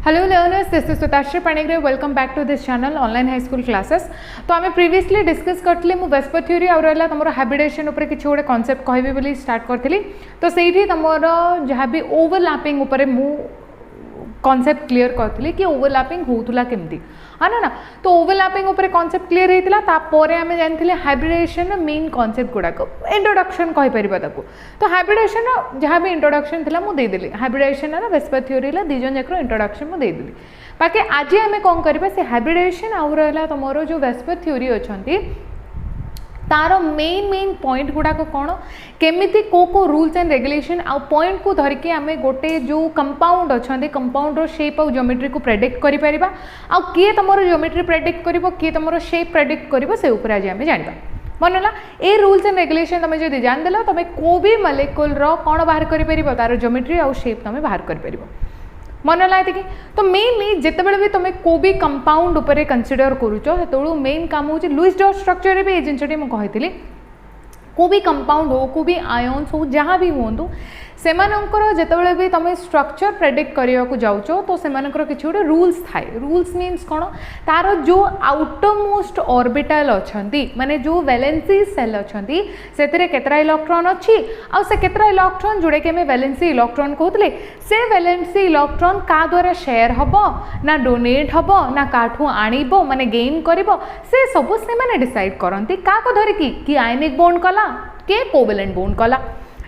Hello learners, this is Sutashri Panigre. Welcome back to this channel online high school classes. तो आमे previously discuss करथिले मु VSEPR theory और रहला तमरो hybridisation ऊपर किछि गोटे कांसेप्ट कहबे बोली स्टार्ट करथिली तो सेठी तमरो जहाँ भी ओवरलैपिंग ऊपर मु कांसेप्ट क्लियर करथिली कि ओवरलैपिंग होतुला केमती हाँ ना तो ओवरलैपिंग ऊपर कांसेप्ट क्लियर होइतिला तापरे आमे जानथिले हाइब्रिडेशन मेन कांसेप्ट गुडाक इंट्रोडक्शन कहि परिबा ताको तो हाइब्रिडेशन जहाँ भी इंट्रोडक्शन थिला मु दे देली हाइब्रिडेशन रा वेस्पर थ्योरी ला दिजन जकर इंट्रोडक्शन मु दे देली बाकी आज आमे कोन करबा से हाइब्रिडेशन आउ रहला तमरो जो वेस्पर थ्योरी अछंती तार मेन पॉइंट गुड़ाक कौन केमिति को रूल्स एंड रेगुलेशन आ पॉइंट को धरिकी आमे गोटे जो कंपाउंड अच्छा कंपाउंड रो शेप और ज्योमेट्री को प्रेडिक्ट करि परिबा आ किए तमरो ज्योमेट्री प्रेडिक्ट करिवो किए तमरो शेप प्रेडिक्ट करिवो से ऊपर आज आमे जानिबा मनला ए रूल्स एंड रेगुलेशन तमे जदि जान देलो तमे को भी मॉलिक्यूल रो कोन बाहर करि परिबो तार ज्योमेट्री आ शेप तमे बाहर करि परिबो मन लाए कि तो मेनली जितेबाला भी तुम को भी कंपाउंड उपर कंसीडर करुच से मेन काम हूँ लुईस डॉट स्ट्रक्चर भी ये जिनटी मुझे को भी कंपाउंड हो को भी आयन्स हो जहाँ भी हूँ सेमानंकर जितेबाला भी तुम स्ट्रक्चर प्रेडिक्ट करने को जाऊच तो सेमानंकर किसी गोटे रूल्स थाए रूल्स मीन्स कौन तार जो आउटर मोस्ट ऑर्बिटल अच्छी माने जो वैलेंसी सेल अच्छी से केतरा इलेक्ट्रॉन अच्छी आ से केतरा इलेक्ट्रॉन जोड़े कि हमें वैलेंसी इलेक्ट्रॉन कहते से वैलेंसी इलेक्ट्रॉन का द्वारा शेयर हम ना डोनेट हम ना काठू आणब माने गेन कर से सब से माने डिसाइड करती क्या धरिकी कि आयनिक बॉन्ड कला के कोवेलेंट बॉन्ड कला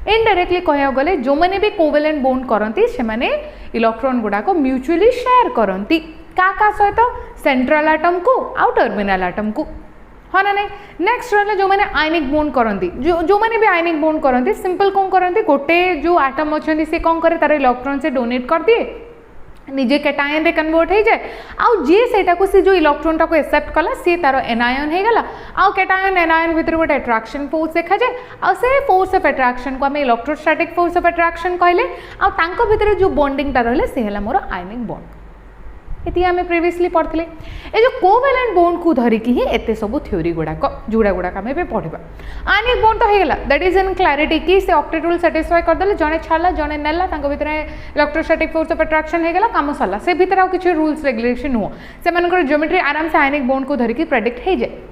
इनडायरेक्टली कह गले जो मैंने भी कोवेलेंट बॉन्ड करती से माने इलेक्ट्रॉन गुड़ाक म्यूचुअली शेयर करती का सहित सेंट्रल एटम को आउ टर्मिनल एटम को हाँ ना नहीं नेक्स्ट रहा जो मैंने आयनिक बॉन्ड करती जो मैंने भी आयनिक बॉन्ड करती सिंपल कौन करती गोटे जो एटम अच्छा सी कौन करे तार इलेक्ट्रॉन से डोनेट कर दिए निजे कैटायन रे कन्वर्ट हो जाए आउ जे सेटा को सी जो इलेक्ट्रॉन टाको एक्सेप्ट कला सी तार एनायन हो गला आउ कैटायन एनायन भितर गोटे अट्रैक्शन फोर्स देखा जाए आ से फोर्स ऑफ अट्रैक्शन को आम इलेक्ट्रोस्टैटिक फोर्स ऑफ अट्रैक्शन कहले आ तांको भितर जो बॉन्डिंग टा रहले से हला मोर आयनिक बॉन्ड ये आम प्रिवियसली पढ़ते ये जो कोवेलेंट बॉन्ड को धरिकी ही एते सब थ्योरी गुड़ाक जोड़ा गुड़ाक आम पढ़ा आयनिक बॉन्ड तो होगा दैट इज इन क्लारिटी कि से ऑक्टेट रूल सैटिस्फाई करदे जड़े छाड़ा जड़े नेला भितर इलेक्ट्रोस्टैटिक फोर्स ऑफ अट्रैक्शन होगा कम सरला से भितर आ किसी रूल्स रेगुलेशन नुह से ज्योमेट्री आराम से आयनिक बॉन्ड को धरिकी प्रेडिक्ट हो जाए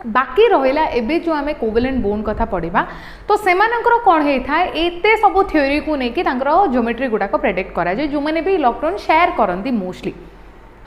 बाकी रहा एबे जो आम कोवेलेंट बॉन्ड कथा पढ़ा तो सेमानंकर कौन होता है एते सब थ्योरी को लेकिन ज्योमेट्री गुड़ाक प्रेडिक्ट करा जाए जो मैंने भी इलेक्ट्रॉन शेयर करती मोस्टली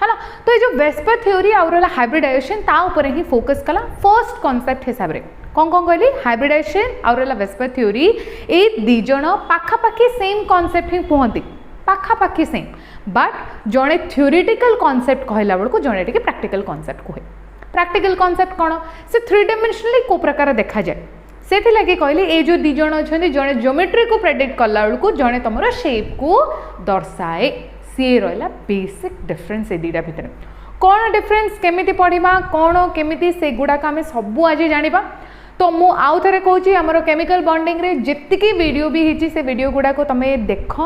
है ना तो ये जो वेस्पर थ्योरी आउ हाइब्रिडाइजेशन ता ऊपर ही फोकस कला फर्स्ट कॉन्सेप्ट हिसाब से कौन कौन कहली हाइब्रिडाइजेशन आउ वेस्पर थ्योरी ये दीज पाखापाखि सेम कॉन्सेप्ट ही कहती पाखापाखि सेम बट जड़े थ्योरीटिकल कॉन्सेप्ट कहला बेलू जड़े टी प्रैक्टिकल कॉन्सेप्ट कहे प्रैक्टिकल कॉन्सेप्ट कौन से 3 डायमेंशनली को प्रकार देखा जाए से लगे कहली ये जो दीज अच्छा जड़े ज्योमेट्री को प्रेडिक्ट कला बेलू जड़े तुम शेप को दर्शाए सी रहा बेसिक डिफरेंस ये दुटा भितर कौन डिफरेंस केमिति पढ़ा कौन केमिति से गुड़ाक आम सब आज जाना तो मु आउ थे कहूँ आमर केमिकल बॉन्डिंग रे जितकी वीडियो भी होती से वीडियो गुड़ाक तुम देख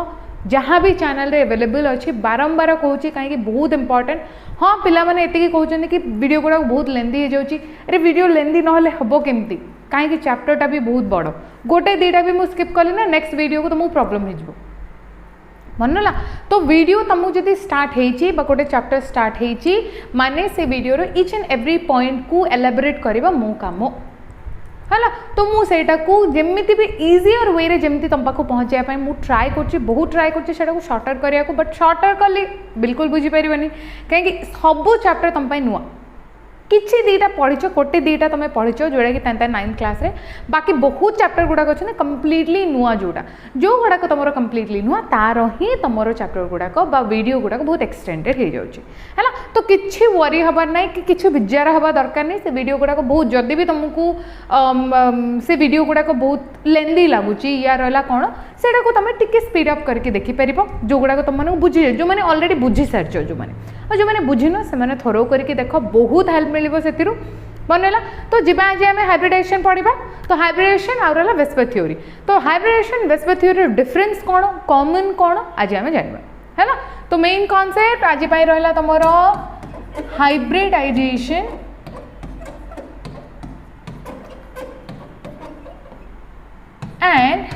जहाँ भी चैनल रे अवेलेबल अच्छी बारंबार कहूँ कहीं बहुत इंपॉर्टेंट हाँ पिला माने एतिकी कहते कि वीडियो गुड़ाक बहुत लेंदी हो जाऊँगी अरे वीडियो लेंदी ना हम केमती कहीं चैप्टरटा भी बहुत बड़ गोटे दीटा भी मुझे स्किप कली ना नेक्स्ट वीडियो को तुमको प्रॉब्लम हो मनला तो वीडियो तुमको जब स्टार्ट होती गोटे चैप्टर स्टार्ट होती माने से वीडियो रो ईच एंड एवरी पॉइंट को एलाबोरेट करवा मो काम है तो मुझे जमी भी इजियर वे रे जमी तुम पाक पहुँचापी मुझे ट्राए कर बहुत ट्राए कर सर्टर करने को बट सर्टर कली बिल्कुल बुझीपर कहीं सब चैप्टर तुम नुआ किसी दीटा पढ़ीच गोटे दीटा तुम पढ़ीच जोड़ा कि 9th क्लास रे बाकी बहुत चैप्टर गुड़ाक अच्छे कम्प्लीटली नुआ जोड़ा जो गुड़ाक तुम कम्प्लीटली नुआ तार ही तुम चैप्टर गुड़ाक वीडियो गुड़ाक बहुत एक्सटेंडेड हो जाए तो किसी वरी हबार ना कि किसी विजार हवा दरकार नहीं से वीडियो गुड़ाक बहुत जदि भी तुमको से वीडियो गुड़ाक बहुत लेंदी लगुच या रहा कौन से तुम टिके स्पीड अप करके देखिपर जो गुड़ाक तुम बुझी जो मैंने ऑलरेडी बुझी सारी जो मैंने जो मैंने बुझीन से थरो करके देख बहुत हेल्प मिल से बनला तो जीवा आज आम हाइब्रिडेशन पढ़ा तो हाइब्रिडेशन आउ रहा वेस्पर थ्योरी तो हाइब्रिडेशन वेस्पर थ्योरी डिफरेंस कौन कॉमन कौन आज आम जाना है ना तो मेन कॉन्सेप्ट आज रहा तुम हाइब्रिडाइजेशन एंड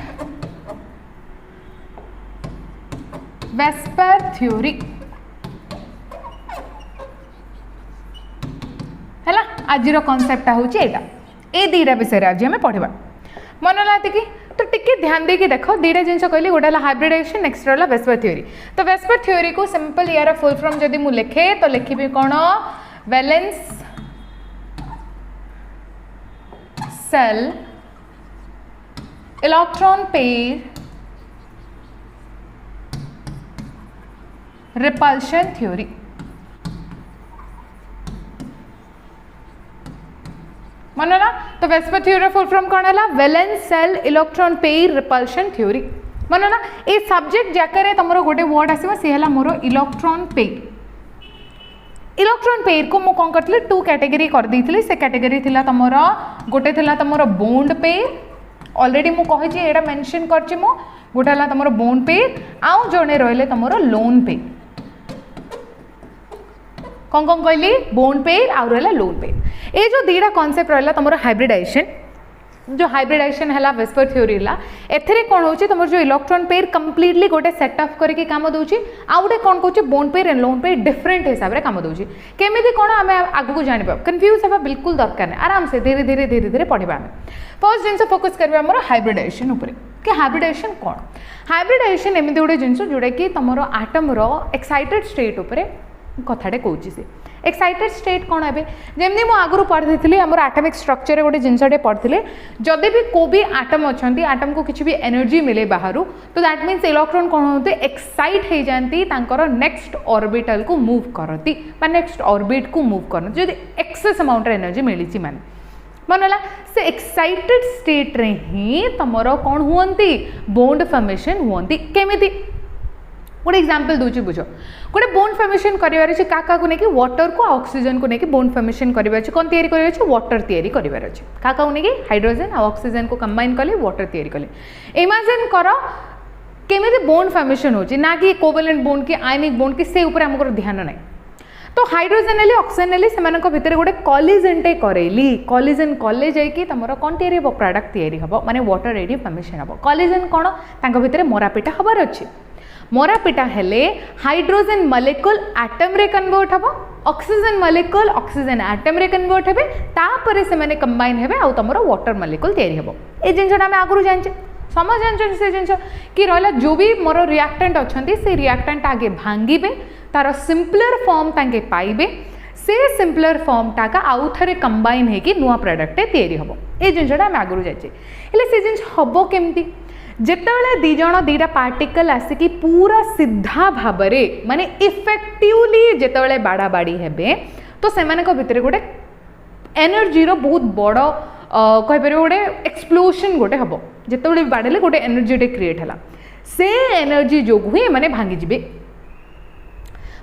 वेस्पर थ्योरी आज कनसेप्टा हूँ यहाँ ये दुईटा विषय आज आम पढ़ा मन लगा कि तो टिके ध्यान देकी देख दुईटा जिन कहली गोटे हाइब्रिडाइजेशन नेक्स्ट रहा वेस्पर थ्योरी तो वेस्पर थ्योरी को सिंपल यार फुल फॉर्म जदि मु लिखे तो लिखी कौन valence shell electron pair repulsion theory मन ना तो वेस्पर थ्योरी फुल फॉर्म कौन है valence shell electron pair repulsion theory मन ना ये सब्जेक्ट जाकर तुम गोटे वर्ड आसो सी है मोर इलेक्ट्रॉन पेयर को मुझे कौन करी टू कैटेगरी कर दी से कैटेगरी थिला तुम गोटे थिला तुम बोन्ड पेयर ऑलरेडी मु कही एटा मेंशन करछि मु गोटे है तुम बोन्ड पेयर आउ जड़े रहिले तुम लोन पेयर कौन कौन कहली बोन्ड पेयर आउ रहा लोन पेयर ये जो दुईटा कॉन्सेप्ट रहा तुम हाइब्रिडाइजेशन जो हाइब्रिडाइजेशन है वेस्पर थ्योरी एथे कौन हो तुम जो इलेक्ट्रॉन पेयर कंप्लीटली गोटे सेटअप करके काम दूसरी आउ गोटे कौन कौन bond pair and lone pair different हिसाब से काम दूसरी केमी कौन आम आगू जाना कन्फ्यूज होगा बिल्कुल दरकार नहीं आराम से धीरे धीरे धीरे धीरे पढ़ा आम फर्स्ट जिन फोकस करवा आम हाइब्रिडाइजेशन उपर कि हाइब्रिडाइजेशन कौन हाइब्रिडाइजेशन एमती गोटे जिन जोटा कि तुम आटम एक्साइटेड स्टेट उपर कथाटे कौन सी एक्साइटेड स्टेट कौन है जमी मुझे आगु पढ़ी थी आम आटमिक स्ट्रक्चर गोटे जिनटे पढ़ी जदि भी को भी आटम अच्छा आटम को किसी भी एनर्जी मिले बाहर तो दैट मीन्स इलेक्ट्रॉन कौन होते एक्साइट हो जाती नेक्स्ट ऑर्बिटल को मूव करती नेक्स्ट ऑर्बिट को मूव करती जब एक्सेस अमाउंट एनर्जी मिली मान मनला से एक्साइटेड स्टेट रे ही तुम कौन हुंती बोन्ड फॉर्मेशन हुंती केमिति गोटे एग्जांपल दूची बुझ गोटे बोन्ड फॉर्मेशन करार अच्छे क्या लेकिन वाटर को ऑक्सीजन को लेकिन बोन्ड फॉर्मेशन करार अच्छे कौन तैयारी करार अच्छे वाटर तैयारी करार अच्छे क्या लेकिन हाइड्रोजन और ऑक्सीजन को कंबाइन कले वाटर तैयारी कले इमेजिन कर केमी बोन्ड फॉर्मेशन होची ना कि कोवेलेंट बोन्ड की आयनिक बोन्ड की से ऊपर हमको ध्यान ना तो हाइड्रोजन ने ऑक्सीजन ने से भितर गोटे कॉलिजनटे करेली कॉलिजन कले जाकि तुम कौन तैयारी हम प्रोडक्ट तैयारी हम माने वाटर एडी फॉर्मेशन हम कॉलिजन कौन तांको भितर मोरापिटा हबार अच्छे मोरापिटा हेले हाइड्रोजन मॉलिक्यूल एटम रे कन्वर्ट हम ऑक्सीजन मॉलिक्यूल ऑक्सीजन एटम रे कन्वर्ट हेबे तापर से माने कंबाइन हेबे आ तुम वाटर मॉलिक्यूल तैयारी हम ए जिनटा आम आगु जाने समझ जान से जिन कि रहा जो भी मोर रिएक्टेंट अच्छा से रिएक्टेंट आगे भांगे तार सिंपलर फॉर्म तांके पाइबे से सिंपलर फॉर्म टाका आउ थे कंबाइन होगी नुआ प्रोडक्ट तैयारी हम ये जिनटा आम आगु जाए से जिन हम केमती जितेबाला दीज दुईटा पार्टिकल आसिकी पूरा सीधा भाव माने इफेक्टिवली जितेबाला बाड़ा बाड़ी हेबे तो से भितर गोटे एनर्जी रो बहुत बड़ कहीपर गोटे एक्सप्लोशन गोटे हम जितेबाला बाड़े गोटे एनर्जी क्रिएट है से एनर्जी जो ही माने भांगी जिबे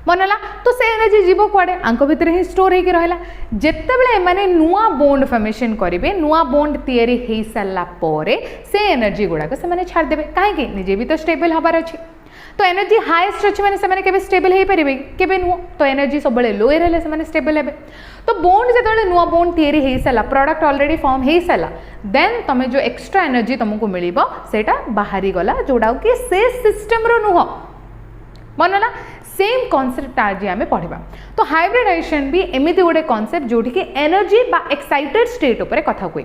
मनला तो से एनर्जी जीव कुआडे आंक भितर ही स्टोर होकर रहा जितेबाला माने नुआ बोन्ड फॉर्मेशन करेंगे नुआ बोन्ड तैयारी हो सारा से एनर्जी गुड़ाक से छाड़देवे कहीं निजे भी तो स्टेबल हबार अच्छे तो एनर्जी हाएस्ट अच्छे मैंने से स्टेबल हो पारे केबे नुह तो एनर्जी सब लोअर हेले से स्टेबल हे तो बोन्ड जो नुआ बोन्ड तैयारी हो सारा प्रोडक्ट ऑलरेडी फॉर्म हो सारा देन तुम जो एक्स्ट्रा एनर्जी तुमको मिल बाहरी गला जोड़ा कि से सिस्टम रो नुह मनला सेम कॉन्सेप्ट आज आम पढ़ा तो हाइब्रिडाइजेशन भी एमती गोटे कॉन्सेप्ट जोटी कि एनर्जी बा एक्साइटेड स्टेट उपर कथा हुए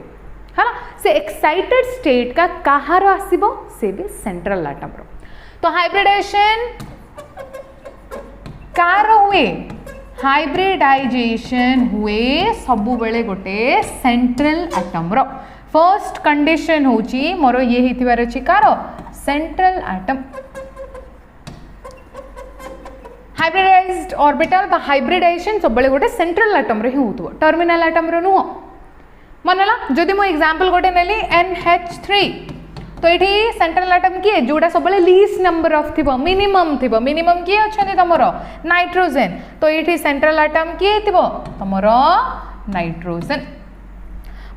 है ना से एक्साइटेड स्टेट का कहार आसीबो से भी सेंट्रल एटम रो तो हाइब्रिडाइजेशन कार हुए हाइब्रिडाइजेशन हुए सबु बेले गोटे central atom row first condition होची मोर ये हिथिबार अछि car central atom hybridised orbital बा हाइब्रिडाइजेशन सब गोटे सेंट्रल एटम रे होतबो टर्मिनल एटम रे नुह मनला जदि मो एग्जांपल गोटे नेली NH3 तो ये सेंट्रल एटम किए जोड़ा सब लीस्ट नंबर ऑफ थी मिनिमम किए अच्छा तुमर नाइट्रोजेन तो ये सेंट्रल एटम किए तुमर नाइट्रोजेन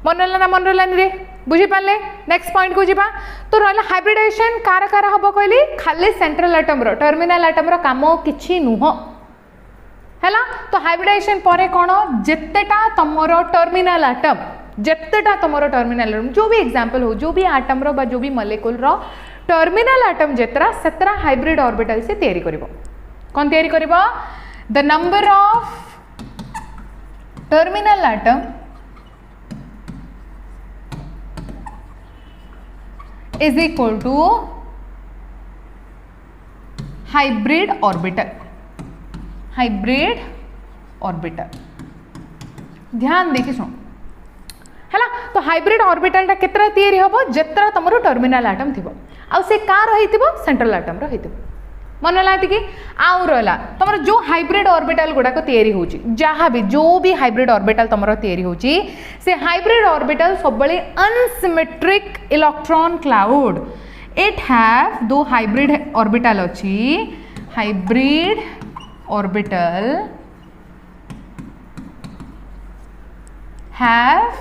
मनला ना मनलानी रे बुझी पारे नेक्स्ट पॉइंट को जीवा तो रहा हाइब्रिडाइजेशन कार कार हम कहली खाली सेंट्रल एटम रो टर्मिनल एटम रो काम किछि नुह है तो हाइब्रिडाइजेशन पर कौन जितेटा तुमर टर्मिनल एटम जितेटा तुमर टर्मिनल एटम जो भी एग्जांपल हो जो भी एटम रो बा जो भी मॉलिक्यूल रो टर्मिनल एटम जितरा सेतरा हाइब्रिड ऑर्बिटल से तैयारी करिवो कौन तैयारी करिवो the number of terminal atom is equal to hybrid orbital. Hybrid orbital ध्यान देखिए शुण है तो हाइब्रिड ऑर्बिटल टा केतरा तैयारी हबो जेतरा तमरो टर्मिनल एटम थिबो आ से कार रहिथिबो सेंट्रल एटम रहिथिबो मन लाती कि आउ रहला तमरो जो हाइब्रिड ऑर्बिटल गुडा को तैयारी होची जहाँ भी जो भी हाइब्रिड ऑर्बिटल तमरो तैयारी होची से हाइब्रिड ऑर्बिटल सबले unsymmetric electron cloud it have दो हाइब्रिड ऑर्बिटल अछि hybrid orbital have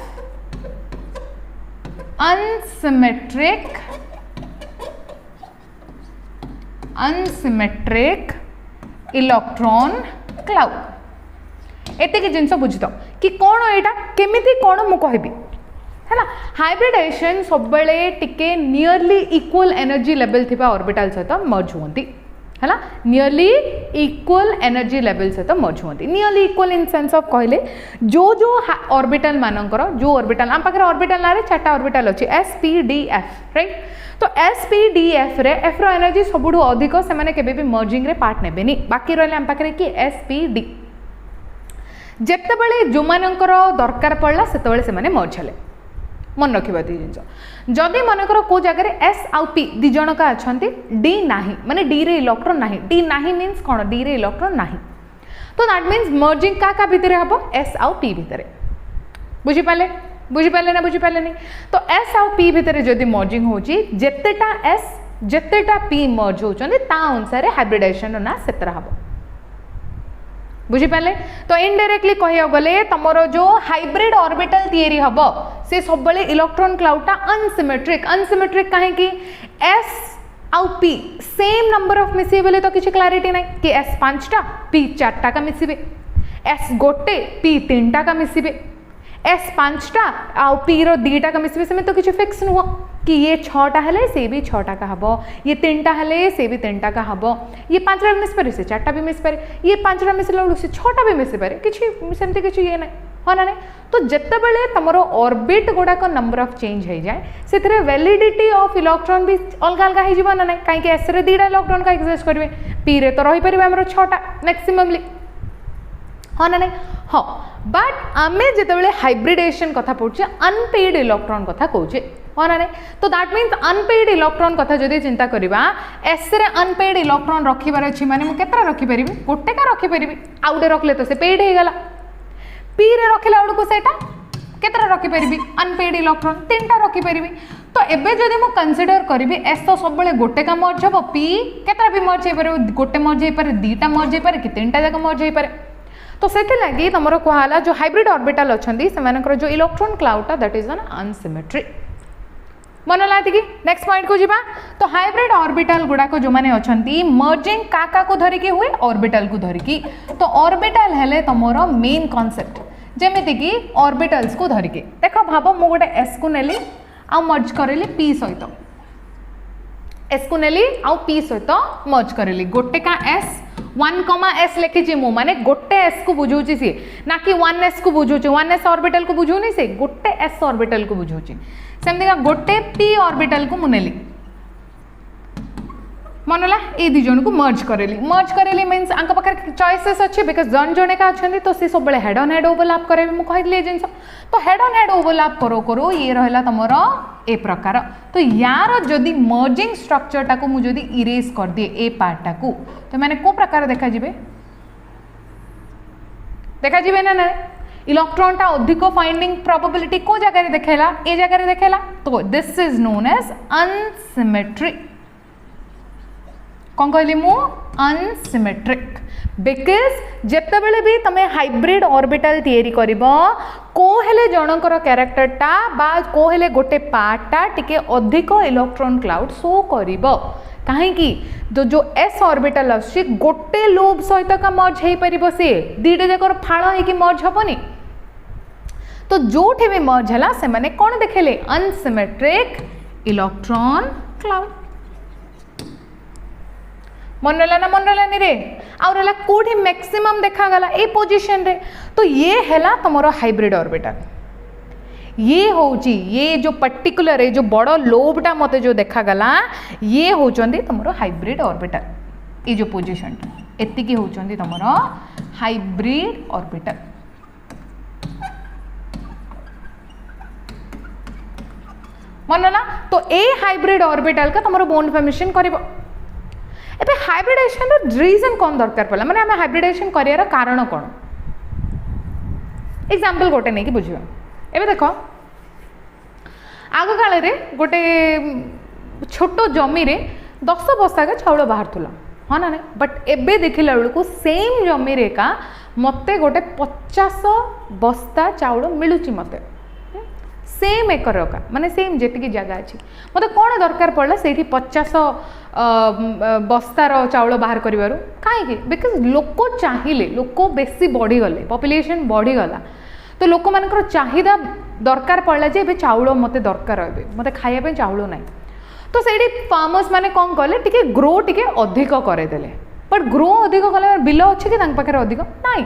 unsymmetric electron cloud एते जिनस बुझित कि कौन एटा केमिति कौन मु कहबी है हाइब्रिडेशन सब बेले टिके नियरली इक्वल एनर्जी लेवल थिबा ऑर्बिटल सहित मर्ज होती है नियरली इक्वल एनर्जी लेवल सहित मर्ज होती nearly equal in sense of कहले जो ऑर्बिटल मानकर जो ऑर्बिटल आम पाखे ऑर्बिटल ना चार्टा ऑर्बिटल अच्छी S P D F right तो एस पी डी एफ रे एफ रो एनर्जी सबुठु अधिक से माने केबे भी मर्जिंग रे पार्ट नेबेनी बाकी रहले आम पाखे कि एस पी डी जेतेबेले जो मानकर दरकार पड़ला सेतेबेले से माने मर्ज हेले मन रखिबा दी जिंस जदि मनकर को जगह एस आउ पी दी जण का अछंती डी नाही माने डी रे इलेक्ट्रॉन नाही डी नाही मींस कोन डी रे इलेक्ट्रॉन नाही तो दैट मींस मर्जिंग का भितर हबो एस आउ पी भितर बुझी पाले ना बुझी पाले नहीं तो एस आउ पी भितर जदि मर्जिंग होची जेतेटा एस जेतेटा पी मर्ज होचंदी ता अनुसार हाइब्रिडेशन ना सेतरा हबो बुझी पाले तो इनडायरेक्टली कहिया गले तमरो जो हाइब्रिड ऑर्बिटल थियरी हबो से सब बळे इलेक्ट्रॉन क्लाउडटा अनसिमेट्रिक काहे कि एस आउ पी सेम नंबर ऑफ मिसिबे बेले तो किछि क्लैरिटी नै कि एस 5टा पी 4टा का मिसिबे एस गोटे पी 3टा का मिसिबे एस 5टा आउ पी रो 2टा का मिसिबे से तो किछि फिक्स नुह कि ये 6टा हेले से भी 6टा का हबो ये 3टा हेले से भी 3टा का हबो ये 5टा मिस पारे से 4टा भी मिस पारे ये 5टा मिसला से 6टा भी मिस पारे किछि सेमते किछि ये नै हो ना तो जिते बेले तुम ऑर्बिट गुड़ाक नंबर ऑफ चेंज हो जाए से वैलिडिटी ऑफ इलेक्ट्रॉन भी अलग अलग हो ना कहीं एस रे 2टा इलेक्ट्रॉन का एक्जिस्ट करेंगे पी रे तो रही पारे आम 6टा मैक्सिममली हाँ ना नहीं हाँ बट आमे जिते हाइब्रिडेशन कथा पढ़े अनपेड इलेक्ट्रॉन कथा कहे हाँ ना नहीं तो दैट मीन्स अनपेड इलेक्ट्रॉन कथा जदि चिंता करवा एस रे अनपेड इलेक्ट्रॉन रखिबार अच्छी माने मु केतरा रखिपारि गोटे का रखिपारि आउ गोटे रखले तो से पेड हो गला पी रे रखिला बेलू से केतरा रखिपारि अनपेड इलेक्ट्रॉन 3टा रखिपारि तो एबे जदि मु कंसीडर करी एस तो सब बेले गोटे का मर्ज हम पी केतरा भी मर्ज हो पारे गोटे मर्ज हो पारे 2टा मर्ज हो पारे कि 3टा जाक मर्ज हो पारे तो से लगी तुम कहला जो हाइब्रिड ऑर्बिटल अच्छा से जो इलेक्ट्रॉन क्लाउडटा दैट इज एन अनसिमेट्री मन लाती कि नेक्स्ट पॉइंट को जीवा तो हाइब्रिड ऑर्बिटल गुड़ाक जो मैंने अच्छा मर्जिंग का को धरिकी हुए ऑर्बिटल को धरिकी तो ऑर्बिटल हेले तुमर मेन कॉन्सेप्ट जेमिति कि ऑर्बिटल्स को धरिकी देख भाव मु गोटे एस को नेली आ मर्ज करेली पी सहित एस को नेली आ पी सहित मर्ज करेली गोटे का एस 1, लिखी मु माने गोटे एस को बुझाऊँ सी ना कि 1s को बुझाऊँ 1s ऑर्बिटल को बुझाऊनी से गोटे एस ऑर्बिटल को बुझाऊँ सेमती गोटे पी ऑर्बिटल को मुनेली मनला ये दी जन को मर्ज करेली मीन्स आंक पाखे चॉइसेस अच्छे बिकॉज जन जने का अच्छा तो सी सब हेड ऑन हेड ओवरलैप करेंगे मुझे कहली जिन तो हेड ऑन हेड ओवरलैप करो करो ये रहा तुम ए प्रकार तो यार जदि मर्जिंग स्ट्रक्चर टाको मुझे इरेज कर दिए ए पार्ट टाको तो मैंने को प्रकार देखा ना ना इलेक्ट्रॉन टा अधिक फाइंडिंग प्रोबेबिलिटी को जगह देखेला ए जगह देखेला तो दिस इज नोन एज अनसिमेट्री कौन कहली मु अनसिमेट्रिक बिकज जितेबले भी तुम हाइब्रिड ऑर्बिटल तैयारी करिबो को हेले जनकर कैरेक्टरटा बा को हेले गोटे पार्टटा टिके अधिक इलेक्ट्रॉन क्लाउड शो करिबो कहीं जो एस ऑर्बिटल आछि गोटे लोब सहित का मर्ज हो पारिबो से 2टा जाकर फाळ होइकी मर्ज हबनी तो जोठी भी मर्ज हला से माने कोन देखेले अनसिमेट्रिक इलेक्ट्रॉन क्लाउड मन रहा ना मन रहा रे आउ रहा कौटी मैक्सिमम देखागला ए पोजिशन रे तो ये है तुम हाइब्रिड ऑर्बिटल ये होची ये जो पर्टिकुलर जो बड़ लोबटा मत जो देखागला ये होचंदी तुम हाइब्रिड ऑर्बिटल ये जो पोजिशन एतिकी होचंदी तुम हाइब्रिड ऑर्बिटल मन ना तो ए हाइब्रिड ऑर्बिटल का तुम बोन फॉर्मेशन कर एबे हाइब्रिडेशन रीजन कौन दरकार पड़ा माने आम हाइब्रिडेशन करार कारण कौन एग्जांपल गोटे नहीं कि बुझा एबे देख आग काल गोटे छोट जमी रे 10 बस्ता का चाउल बाहर थुला हाँ ना नहीं बट एबे देखला बेलू सेम जमी रे का मते गोटे 50 बस्ता चाउल मिलूची मते सेम एकर का माने सेम जी जगह अच्छी मत कौन दरकार पड़ा से 50 बस्तार चाउल बाहर कर कहीं बिकज लोक चाहिए लोक बेसी बढ़ीगले पॉपुलेशन बढ़ीगला तो लोक मान चाहिदा दरकार पड़ा जे चाउल मत दरकार मत खायापी चाउल ना तो से फार्मर्स मैंने कौन कले टी ग्रो टी अधिक करदेले बट ग्रो अधिक कले बिल अच्छे कि पाखे अधिक नाई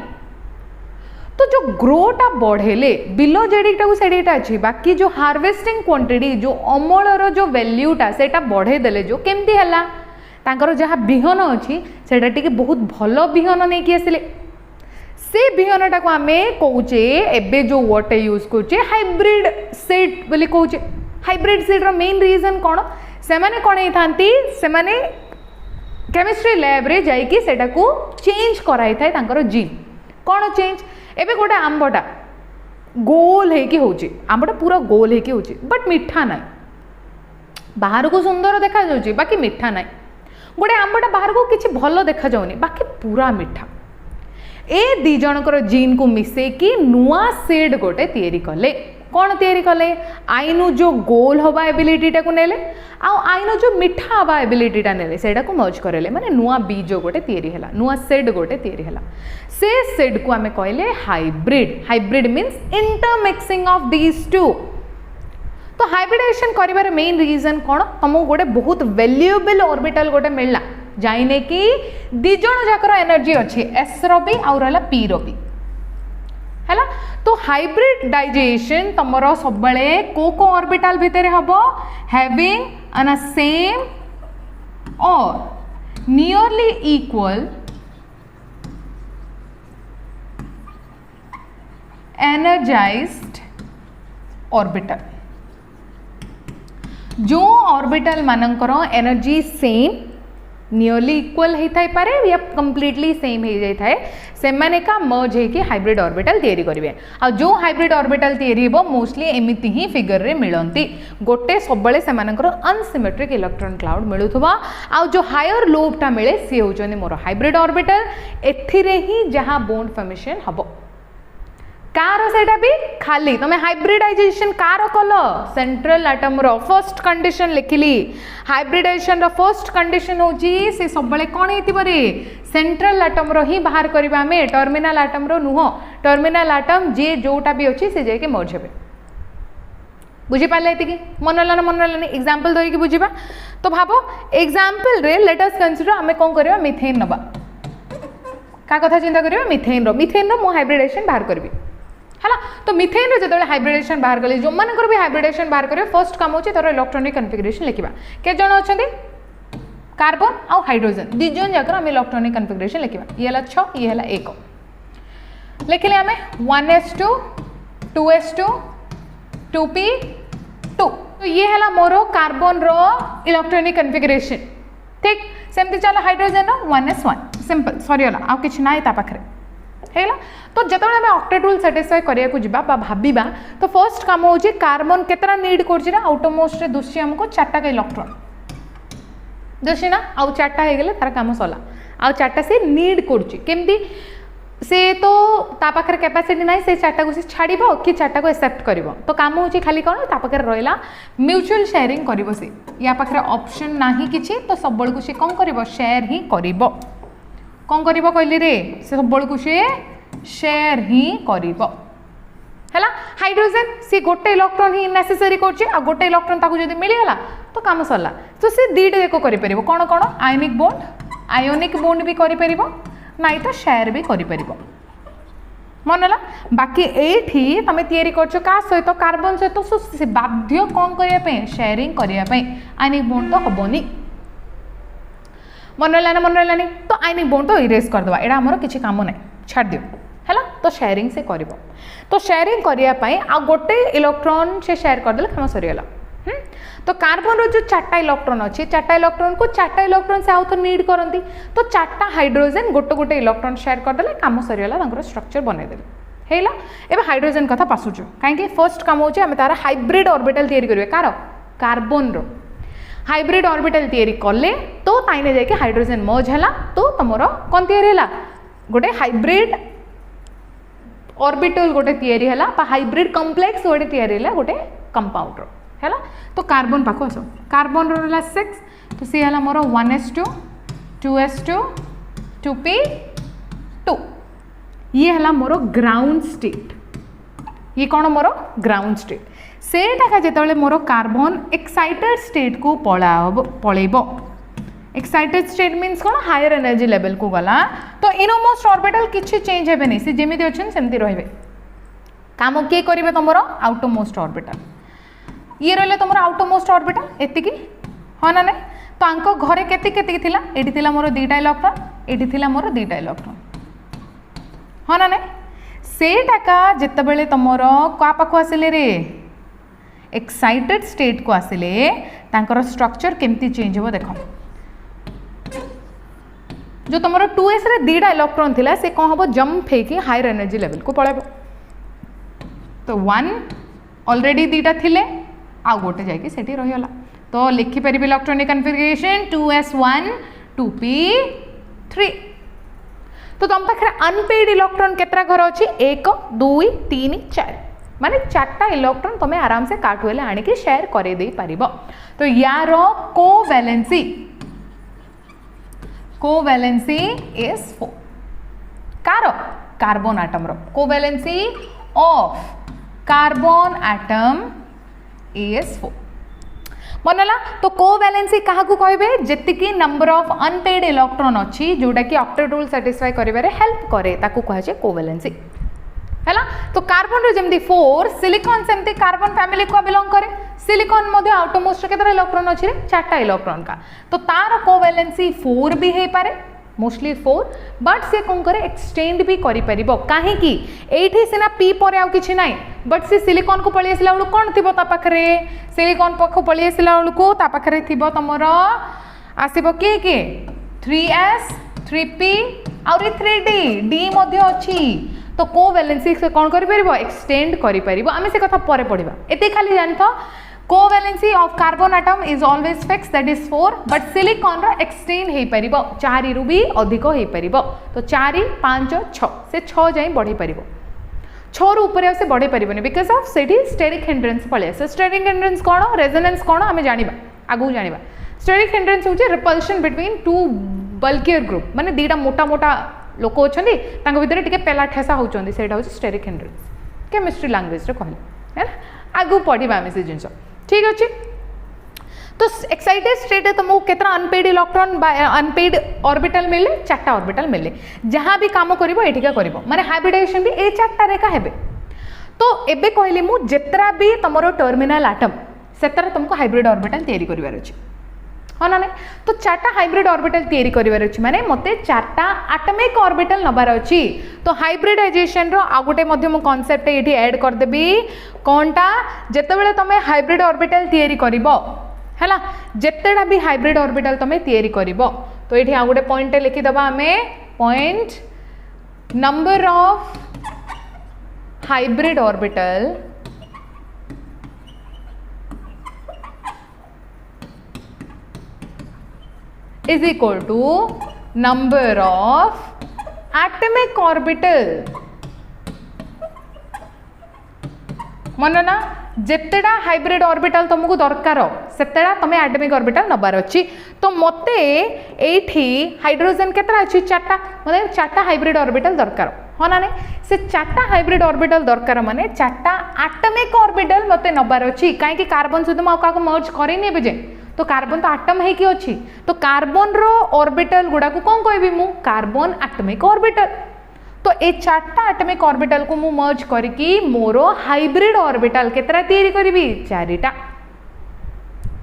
तो जो ग्रोटा बढ़ेले बिल जेडीटा को सेडीटा अच्छी बाकी जो हार्वेस्टिंग क्वांटिटी जो अमलर जो वैल्यूटा सेटा बढ़े देले जो केमती हला तांकर जहाँ बिहन अच्छी सेटा टिके बहुत भल बिहन नहीं कि आसिले से बिहनटा को आमे कहूचे एबे जो वर्ड यूज करूचे हाइब्रिड सीड बोली कहूचे हाइब्रिड सीड रो मेन रीजन कौन से माने कौन थांती से माने केमिस्ट्री लैब रे जाई कि सेटा को चेंज कराई थाए तांकर जीन कौन चेंज एबे गोटे आंबटा गोल होगी होची आंबटा पूरा गोल होगी होची बट मीठा ना बाहर को सुंदर देखा जाउची बाकी मीठा ना गोटे आंबटा बाहर को किसी भल देखा जाउनी बाकी पूरा मीठा ए दी जनकर जीन को मिसे कि नुआ सीड गोटे तैयारी कले कौन तैयारी कले आइनु जो गोल हवा एबिलिटीटा को नेले आइनु जो मीठा हवा एबिलिटीटा नेले सेटा को मर्ज करेले माने नुआ बीज गोटे तैयारी हला नुआ सीड गोटे तैयारी हला से सीड को आमे कहले hybrid hybrid means intermixing of these two तो हाइब्रिडेशन करिवार मेन रीजन कौन तुमको गोटे बहुत वैल्यूएबल ऑर्बिटल गोटे मिलला जाइने कि दी जण जाकर एनर्जी अच्छी एस रो भी आउ रहला पी रो भी हैला तो हाइब्रिडाइजेशन तमरो सबले को ऑर्बिटल भितर हबो हैविंग अन सेम और नियरली इक्वल एनर्जाइज्ड ऑर्बिटल जो ऑर्बिटल मानकर एनर्जी सेम नियरली इक्वल होता पारे या कंप्लीटली सेम हो जाए से माने का मर्ज होकर हाइब्रिड ऑर्बिटल तैयारी करेंगे आ जो हाइब्रिड ऑर्बिटल तैयारी हो मोस्टली एमती ही फिगर रे मिलती गोटे सब से अनसिमेट्रिक इलेक्ट्रॉन क्लाउड मिलूथुबा आ जो हायर लोबटा मिले सी होचंदी मोर हाइब्रिड ऑर्बिटल एथिरे ही जहाँ बोन फॉर्मेशन हबो कार सेटा भी खाली तुम हाइब्रिडाइजेशन कार कल central atom row first condition लिखिली hybridisation row first condition होची से सब कौन होती सेंट्रल एटम रो ही बाहर करबा हमें टर्मिनल एटम रो नुह टर्मिनल एटम जे जोटा भी अच्छी से जाके मर्ज हेबे बुझी पाले एतिकी मन लाना मन लानी एग्जांपल धरिकी बुझीबा तो भाबो एग्जांपल रे लेट अस कंसीडर हमें कोन करबा मिथेन नबा का कथा चिंता करबा मिथेन रो मो हाइब्रिडेशन बाहर करबी है तो मिथेन रे जो हाइब्रिडेशन बाहर कले जो मानकर भी हाइब्रिडेशन बाहर करेंगे फर्स्ट काम होची तार इलेक्ट्रॉनिक कन्फिगरेशन लिखा के जन अच्छा कार्बन आउ हाइड्रोजन दी जन जाकर आम इलेक्ट्रॉनिक कन्फिगरेशन लिखा ये 6 ये 1 लिखिले आम 1s2 2s2 2p2 तो ये है मोर कार्बन रो इलेक्ट्रॉनिक कन्फिगरेशन ठीक सेमती चलो हाइड्रोजन रो 1s1 सिंपल सरीगला आउ किछि नाइ ता पाखरे हैला तो जब आम ऑक्टेट रूल सैटिस्फाई करा भाबा तो फर्स्ट काम हो कार्बन केतना नीड कर आउटमोस्ट दुशी आमको 4टा इलेक्ट्रॉन दुशी ना आउ 4टा हो गले तार काम सरला आउ 4टा से नीड करमती से तो ता पाखरे कैपेसिटी ना से 4टा को से छाड़ो कि 4टा को एक्सेप्ट कर तो काम हो खाली कौन ता पाखरे रहा म्यूचुअल शेयरिंग कर से या पाखरे ऑप्शन ना किसी तो सब को सी कौन कर शेयर ही कर कौन कर कहली रे से सब को सी शेयर ही करिबो हैला हाइड्रोजन सी गोटे इलेक्ट्रॉन ही नेसेसरी करछि आ गोटे इलेक्ट्रॉन ताकू जदी मिली गला तो काम सरला तो से दीटा जाको करि परिबो कोन कोन आयनिक बॉन्ड आयोनिक बॉन्ड भी करि परिबो नाइ तो शेयर भी करि परिबो मनला बाकी एठी तमे तयारी करछो का सहित कार्बन सहित से बाध्य कोन करिया पे शेयरिंग करिया पे आयनिक बॉन्ड तो हबोनी मनला नहीं तो आयनिक बॉन्ड तो इरेज कर दवा एडा हमर किछि काम नै छाड़ दियो हैला तो शेयरिंग से करिवो तो शेयरिंग करिया पई आ गोटे इलेक्ट्रॉन से शेयर कर देले काम सरियला तो कार्बन रो जो चारटा इलेक्ट्रॉन अच्छी चारटा इलेक्ट्रॉन को चारटा इलेक्ट्रॉन से आउ तो नीड करती तो चारटा हाइड्रोजन गोटे गोटे इलेक्ट्रॉन शेयर करदेले काम सरीगला स्ट्रक्चर बनईदेले हैला एबे हाइड्रोजन कथा पासुछु काहे फर्स्ट काम होचे हम तार हाइब्रिड ऑर्बिटल तयारी करिवे कार कार्बन रो हाइब्रिड ऑर्बिटल तयारी कले तो ताइने जाके हाइड्रोजन मर्ज हला तो तमरो कोन तयारी हला गोटे हाइब्रिड ऑर्बिटल गोटे तयारी हला बा हाइब्रिड कॉम्प्लेक्स गोटे तयारी हला गोटे कंपाउंड रो हैला तो कार्बन पाख आस कार्बन रहा 6 तो सी है मोर 1s2 2s2 2p2 ये है मोर ग्राउंड स्टेट ये कौन मोर ग्राउंड स्टेट सेटा जिते मोर कार्बन एक्साइटेड स्टेट को पलैब एक्साइटेड स्टेट मीन्स कौन हायर एनर्जी लेवल को गला तो इनोमोस्ट ऑर्बिटल किसी चेंज हे नहीं सी जमी अच्छे सेमती रही काम किए करेंगे तुम आउटोमोस्ट ऑर्बिटल ये रहा तुम आउटोमोस्ट ऑर्बिटल एतिकी हाँ ना नहीं तो आंक घरे केती थिला एठी थिला मोर 2टा इलेक्ट्रॉन एठी थिला मोर 2टा इलेक्ट्रॉन हाँ ना नहीं सेटाका जितेबले तुमर क्या पाख आसिले रे एक्साइटेड स्टेट को आसिले तांकर स्ट्रक्चर केमती चेंज हो देख जो तुम 2s रे 2टा इलेक्ट्रॉन थिला से कौन हम जंप है हायर एनर्जी लेवल को पलैब तो 1 ऑलरेडी 2टा थिले आउ गोटे जाकि सेठी रहीगला तो लिखिपर इलेक्ट्रॉनिक कन्फिगरेशन 2s1 2p3 तो तुम पाखे अनपेड इलेक्ट्रॉन केतरा घर अच्छी 1 2 3 4 माने 4टा इलेक्ट्रॉन तुम्हें आराम से काटुएले आनिकी शेयर करे दे पारिबो तो यार कोवैलेंसी इज 4 कार कार्बन एटम रो covalency of carbon atom is 4 मनला तो कोवैलेंसी क्या कहबे जेतिकी नंबर ऑफ अनपेड इलेक्ट्रॉन अच्छी जोटा कि ऑक्टेट रूल सैटिस्फाई करिवारे हेल्प करे ताकू कहे कोवैलेंसी हैला तो कार्बन रो जेमती 4 सिलिकॉन सेमती कार्बन फैमिली को बिलोंग करे सिलिकॉन मध्ये आउटमोस्ट केतरा इलेक्ट्रॉन अच्छी 4टा इलेक्ट्रॉन का तो तार कोवैलेंसी 4 भी हे पारे मोस्टली 4 बट से कौन करे एक्सटेंड भी करि परिबो काहे कि एठी सिना पी पर आउ किछि नाही बट से सिलिकॉन को पळि आसला बळु कोन थिबो ता पाखरे सिलिकॉन पख पळि आसला बळु ता पाखरे थिबो तमर आसीबो के 3s 3p और 3d d मध्ये अछि तो कोवैलेंसी से कौन करि परिबो एक्सटेंड करि परिबो आमे से कथा परे पढिबा एते खाली जानथो covalency of carbon atom is always fix that is 4 but silicon रो एक्सटेंड हे परिबो 4 रु भी अधिक हे परिबो तो 4 5 6 से 6 जाई बढ़ी परिबो 6 रु ऊपर से बढ़ी परिबोनी बिकॉज ऑफ सेठी स्टेरिक हिंड्रेंस पळे से स्टेरिक हिंड्रेंस कोन रेजोनेंस कोन हमें जानिबा आगु जानिबा स्टेरिक हिंड्रेंस होचे repulsion between two bulkier group माने दीटा मोटा मोटा लोक अछंदी तांग भितर टिके पेला ठेसा होचंदी सेटा होचे स्टेरिक हिंड्रेंस केमिस्ट्री लैंग्वेज रे कहले है आगु पढिबा हमें से जिंस ठीक अच्छे तो एक्साइटेड स्टेट तुमको केतना अनपेड इलेक्ट्रॉन अनपेड ऑर्बिटल मिले 4टा ऑर्बिटल मिले जहाँ भी काम करिवो एठिका करिवो माने हाइब्रिडाइजेशन भी ए 4टा रेखा हेबे तो एबे कहली मु जेतरा भी तमरो टर्मिनल एटम सेतरा तुमको हाइब्रिड ऑर्बिटल तयारी करिवार अछि हाँ ना तो 4टा हाइब्रिड ऑर्बिटल तयारी करिवार अछि माने मते 4टा एटॉमिक ऑर्बिटल नबार अछि तो हाइब्रिडाइजेशन रो आ गोटे मध्य मु कांसेप्ट एठी ऐड कर देबी कोनटा जेतेबेले तमे हाइब्रिड ऑर्बिटल तयारी करिवो हैला जेतेडा भी हाइब्रिड ऑर्बिटल तमे तयारी करिवो तो एठी आ गोटे पॉइंट लिखि दबा हमें point number of hybrid orbital is equal to number of atomic orbital मन ना जेतेडा हाइब्रिड ऑर्बिटल तुमको दरकार सेतेडा तमे एटॉमिक ऑर्बिटल नबार अछि तो मते एठी हाइड्रोजन केतरा अछि 4टा माने 4टा हाइब्रिड ऑर्बिटल दरकार हाँ ना से 4टा हाइब्रिड ऑर्बिटल दरकार माने 4टा एटॉमिक ऑर्बिटल मते नबार अछि काहे कि कार्बन सहित म का मर्ज करेनी एबे जे तो कार्बन तो आटम है कि अच्छी तो कार्बन रो ऑर्बिटल गुड़ा को कौन कहबी मु कार्बन एटॉमिक ऑर्बिटल तो ये चारटा एटॉमिक ऑर्बिटल को मु मर्ज करके मोर हाइब्रिड ऑर्बिटल केतरा तैयारी करी चारिटा